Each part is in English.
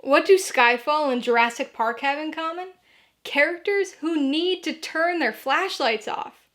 What do Skyfall and Jurassic Park have in common? Characters who need to turn their flashlights off.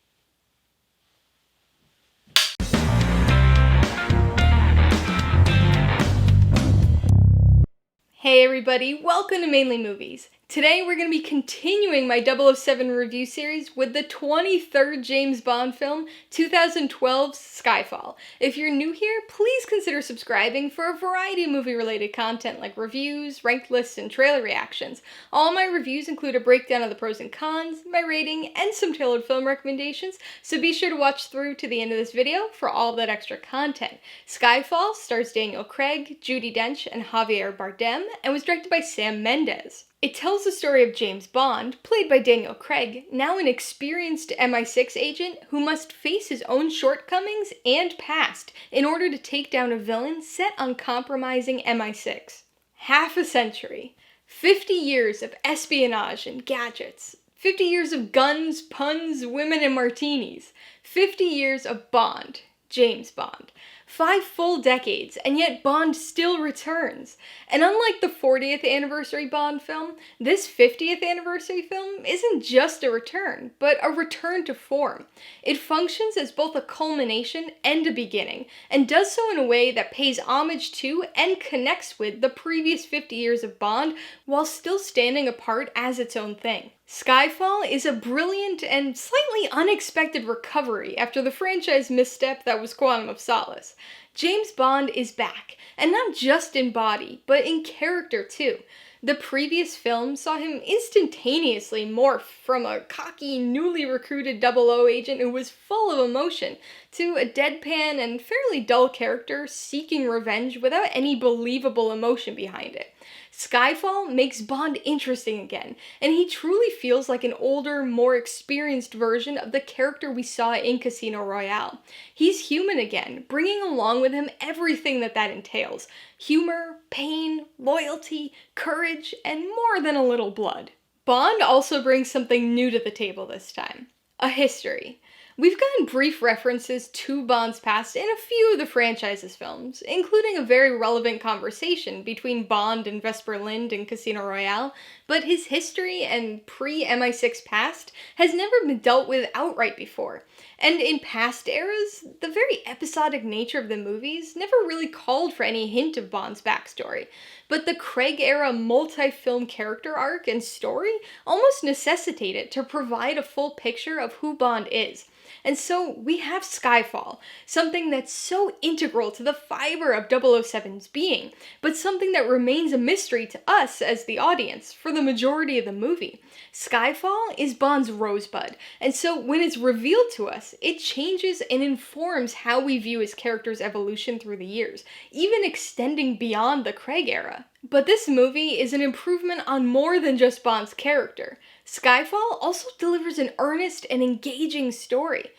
Hey everybody, welcome to Mainly Movies. Today we're going to be continuing my 007 review series with the 23rd James Bond film, 2012's Skyfall. If you're new here, please consider subscribing for a variety of movie-related content like reviews, ranked lists, and trailer reactions. All my reviews include a breakdown of the pros and cons, my rating, and some tailored film recommendations, so be sure to watch through to the end of this video for all of that extra content. Skyfall stars Daniel Craig, Judi Dench, and Javier Bardem, and was directed by Sam Mendes. It tells the story of James Bond, played by Daniel Craig, now an experienced MI6 agent who must face his own shortcomings and past in order to take down a villain set on compromising MI6. Half a century. 50 years of espionage and gadgets. 50 years of guns, puns, women, and martinis. 50 years of Bond. James Bond. 5 full decades, and yet Bond still returns. And unlike the 40th anniversary Bond film, this 50th anniversary film isn't just a return, but a return to form. It functions as both a culmination and a beginning, and does so in a way that pays homage to and connects with the previous 50 years of Bond, while still standing apart as its own thing. Skyfall is a brilliant and slightly unexpected recovery after the franchise misstep that was Quantum of Solace. James Bond is back, and not just in body, but in character too. The previous film saw him instantaneously morph from a cocky, newly recruited 00 agent who was full of emotion to a deadpan and fairly dull character seeking revenge without any believable emotion behind it. Skyfall makes Bond interesting again, and he truly feels like an older, more experienced version of the character we saw in Casino Royale. He's human again, bringing along with him everything that entails. Humor, pain, loyalty, courage, and more than a little blood. Bond also brings something new to the table this time. A history. We've gotten brief references to Bond's past in a few of the franchise's films, including a very relevant conversation between Bond and Vesper Lynd in Casino Royale, but his history and pre-MI6 past has never been dealt with outright before. And in past eras, the very episodic nature of the movies never really called for any hint of Bond's backstory. But the Craig-era multi-film character arc and story almost necessitate it to provide a full picture of who Bond is. And so we have Skyfall, something that's so integral to the fiber of 007's being, but something that remains a mystery to us as the audience for the majority of the movie. Skyfall is Bond's rosebud, and so when it's revealed to us, it changes and informs how we view his character's evolution through the years, even extending beyond the Craig era. But this movie is an improvement on more than just Bond's character. Skyfall also delivers an earnest and engaging story.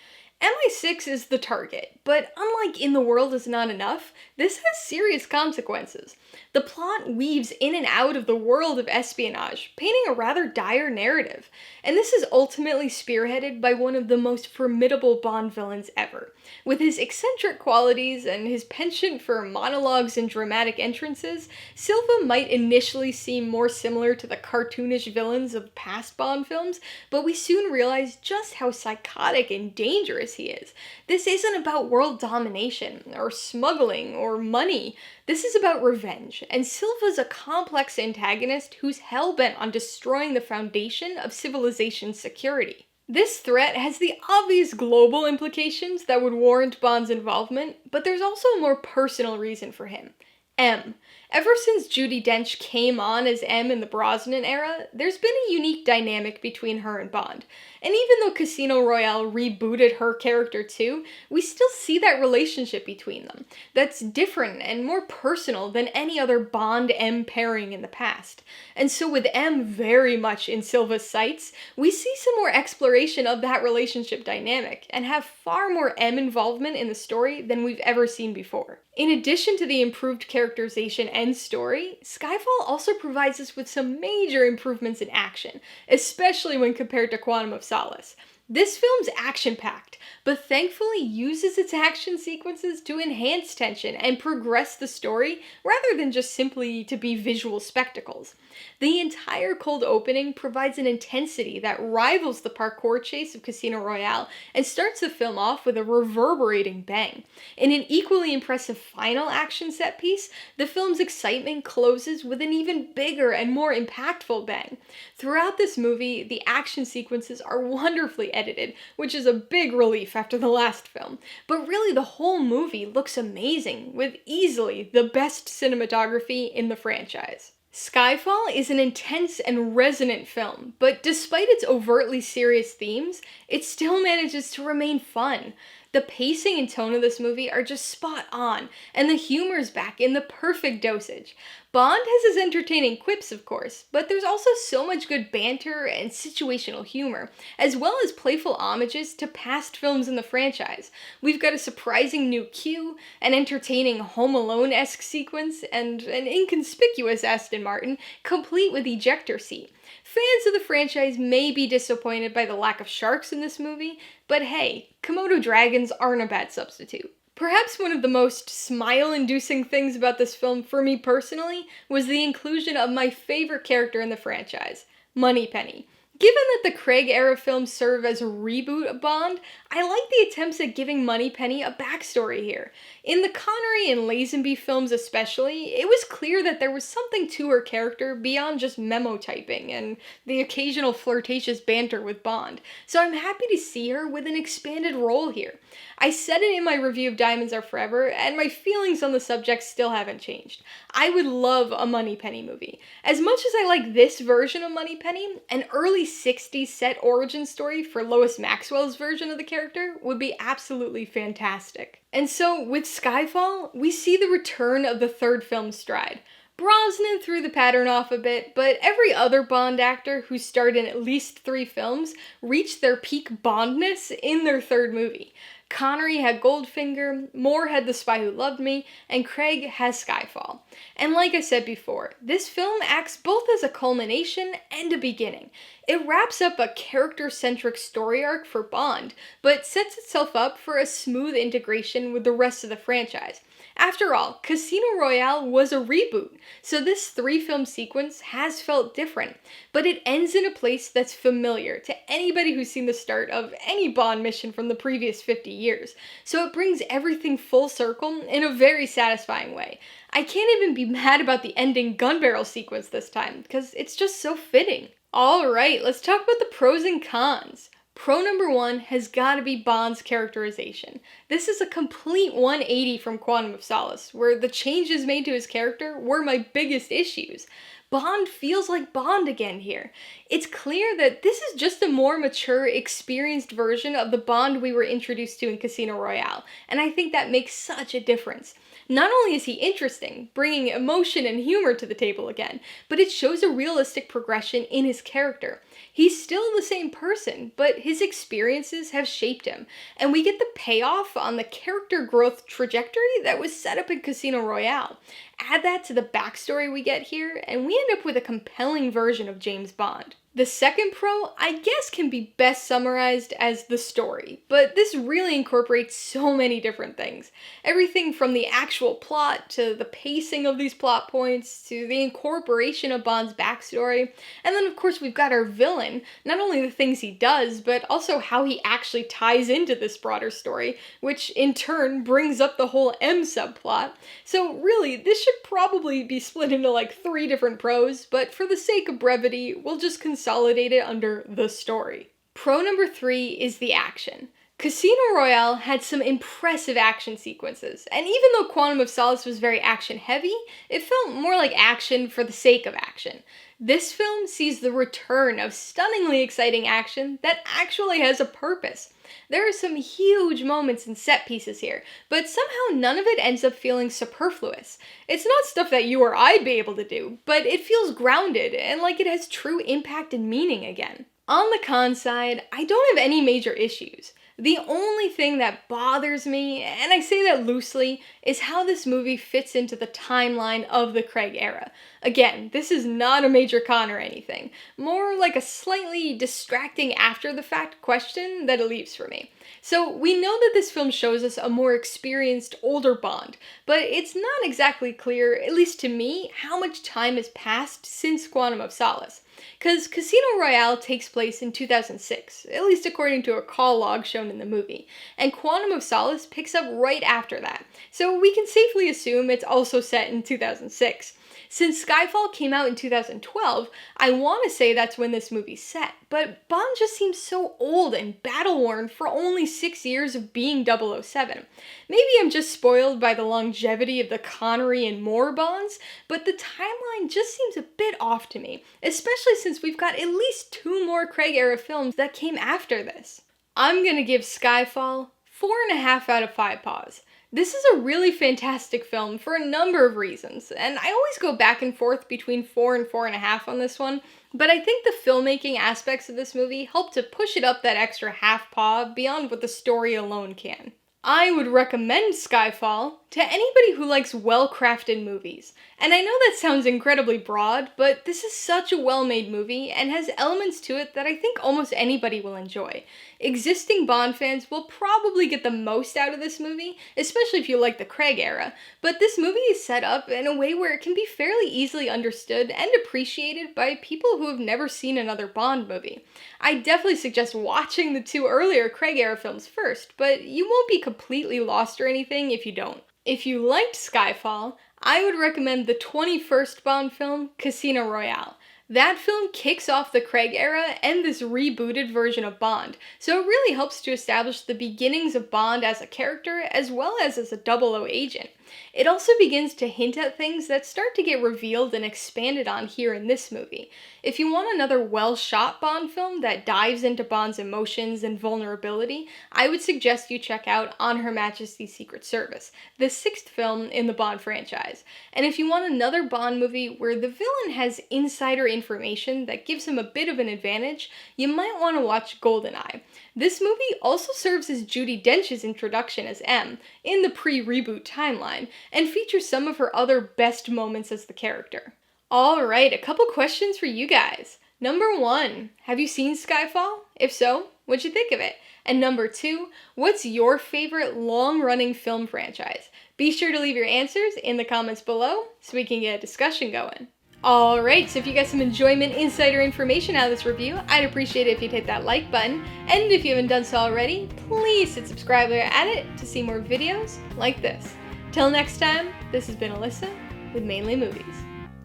MI6 is the target, but unlike In the World Is Not Enough, this has serious consequences. The plot weaves in and out of the world of espionage, painting a rather dire narrative, and this is ultimately spearheaded by one of the most formidable Bond villains ever. With his eccentric qualities and his penchant for monologues and dramatic entrances, Silva might initially seem more similar to the cartoonish villains of past Bond films, but we soon realize just how psychotic and dangerous he is. This isn't about world domination, or smuggling, or money. This is about revenge, and Silva's a complex antagonist who's hell-bent on destroying the foundation of civilization's security. This threat has the obvious global implications that would warrant Bond's involvement, but there's also a more personal reason for him. M. Ever since Judi Dench came on as M in the Brosnan era, there's been a unique dynamic between her and Bond. And even though Casino Royale rebooted her character too, we still see that relationship between them. That's different and more personal than any other Bond-M pairing in the past. And so with M very much in Silva's sights, we see some more exploration of that relationship dynamic, and have far more M involvement in the story than we've ever seen before. In addition to the improved characterization and story, Skyfall also provides us with some major improvements in action, especially when compared to Quantum of Solace. This film's action-packed, but thankfully uses its action sequences to enhance tension and progress the story rather than just simply to be visual spectacles. The entire cold opening provides an intensity that rivals the parkour chase of Casino Royale and starts the film off with a reverberating bang. In an equally impressive final action set piece, the film's excitement closes with an even bigger and more impactful bang. Throughout this movie, the action sequences are wonderfully edited, which is a big relief after the last film. But really, the whole movie looks amazing, with easily the best cinematography in the franchise. Skyfall is an intense and resonant film, but despite its overtly serious themes, it still manages to remain fun. The pacing and tone of this movie are just spot on, and the humor's back in the perfect dosage. Bond has his entertaining quips, of course, but there's also so much good banter and situational humor, as well as playful homages to past films in the franchise. We've got a surprising new Q, an entertaining Home Alone-esque sequence, and an inconspicuous Aston Martin, complete with ejector seat. Fans of the franchise may be disappointed by the lack of sharks in this movie, but hey, Komodo dragons aren't a bad substitute. Perhaps one of the most smile-inducing things about this film for me personally was the inclusion of my favorite character in the franchise, Moneypenny. Given that the Craig-era films serve as a reboot of Bond, I like the attempts at giving Moneypenny a backstory here. In the Connery and Lazenby films especially, it was clear that there was something to her character beyond just memo typing and the occasional flirtatious banter with Bond, so I'm happy to see her with an expanded role here. I said it in my review of Diamonds Are Forever, and my feelings on the subject still haven't changed. I would love a Moneypenny movie. As much as I like this version of Moneypenny, an early 60s set origin story for Lois Maxwell's version of the character would be absolutely fantastic. And so, with Skyfall, we see the return of the third film's stride. Brosnan threw the pattern off a bit, but every other Bond actor who starred in at least 3 films reached their peak Bondness in their third movie. Connery had Goldfinger, Moore had The Spy Who Loved Me, and Craig has Skyfall. And like I said before, this film acts both as a culmination and a beginning. It wraps up a character-centric story arc for Bond, but sets itself up for a smooth integration with the rest of the franchise. After all, Casino Royale was a reboot, so this 3-film sequence has felt different, but it ends in a place that's familiar to anybody who's seen the start of any Bond mission from the previous 50 years, so it brings everything full circle in a very satisfying way. I can't even be mad about the ending gun barrel sequence this time, because it's just so fitting. Alright, let's talk about the pros and cons. Pro number 1 has got to be Bond's characterization. This is a complete 180 from Quantum of Solace, where the changes made to his character were my biggest issues. Bond feels like Bond again here. It's clear that this is just a more mature, experienced version of the Bond we were introduced to in Casino Royale, and I think that makes such a difference. Not only is he interesting, bringing emotion and humor to the table again, but it shows a realistic progression in his character. He's still the same person, but his experiences have shaped him, and we get the payoff on the character growth trajectory that was set up in Casino Royale. Add that to the backstory we get here, and we end up with a compelling version of James Bond. The second pro, I guess, can be best summarized as the story, but this really incorporates so many different things. Everything from the actual plot, to the pacing of these plot points, to the incorporation of Bond's backstory, and then of course we've got our villain, not only the things he does, but also how he actually ties into this broader story, which in turn brings up the whole M subplot. So really, this should probably be split into like 3 different pros, but for the sake of brevity, we'll just consolidate it under the story. Pro number 3 is the action. Casino Royale had some impressive action sequences, and even though Quantum of Solace was very action-heavy, it felt more like action for the sake of action. This film sees the return of stunningly exciting action that actually has a purpose. There are some huge moments and set pieces here, but somehow none of it ends up feeling superfluous. It's not stuff that you or I'd be able to do, but it feels grounded and like it has true impact and meaning again. On the con side, I don't have any major issues. The only thing that bothers me, and I say that loosely, is how this movie fits into the timeline of the Craig era. Again, this is not a major con or anything, more like a slightly distracting after-the-fact question that it leaves for me. So we know that this film shows us a more experienced, older Bond, but it's not exactly clear, at least to me, how much time has passed since Quantum of Solace. Because Casino Royale takes place in 2006, at least according to a call log shown in the movie, and Quantum of Solace picks up right after that, so we can safely assume it's also set in 2006. Since Skyfall came out in 2012, I want to say that's when this movie's set, but Bond just seems so old and battle-worn for only 6 years of being 007. Maybe I'm just spoiled by the longevity of the Connery and Moore Bonds, but the timeline just seems a bit off to me, especially since we've got at least 2 more Craig-era films that came after this. I'm gonna give Skyfall 4.5 out of 5 paws. This is a really fantastic film for a number of reasons, and I always go back and forth between 4 and 4.5 on this one, but I think the filmmaking aspects of this movie help to push it up that extra half paw beyond what the story alone can. I would recommend Skyfall to anybody who likes well-crafted movies. And I know that sounds incredibly broad, but this is such a well-made movie and has elements to it that I think almost anybody will enjoy. Existing Bond fans will probably get the most out of this movie, especially if you like the Craig era, but this movie is set up in a way where it can be fairly easily understood and appreciated by people who have never seen another Bond movie. I definitely suggest watching the 2 earlier Craig era films first, but you won't be completely lost or anything if you don't. If you liked Skyfall, I would recommend the 21st Bond film, Casino Royale. That film kicks off the Craig era and this rebooted version of Bond, so it really helps to establish the beginnings of Bond as a character as well as a 00 agent. It also begins to hint at things that start to get revealed and expanded on here in this movie. If you want another well-shot Bond film that dives into Bond's emotions and vulnerability, I would suggest you check out On Her Majesty's Secret Service, the 6th film in the Bond franchise. And if you want another Bond movie where the villain has insider information that gives him a bit of an advantage, you might want to watch GoldenEye. This movie also serves as Judi Dench's introduction as M in the pre-reboot timeline, and features some of her other best moments as the character. Alright, a couple questions for you guys. Number 1, have you seen Skyfall? If so, what'd you think of it? And number 2, what's your favorite long-running film franchise? Be sure to leave your answers in the comments below so we can get a discussion going. Alright, so if you got some enjoyment, insider information out of this review, I'd appreciate it if you'd hit that like button, and if you haven't done so already, please hit subscribe while you're at it to see more videos like this. Till next time, this has been Alyssa with Mainly Movies,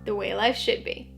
the way life should be.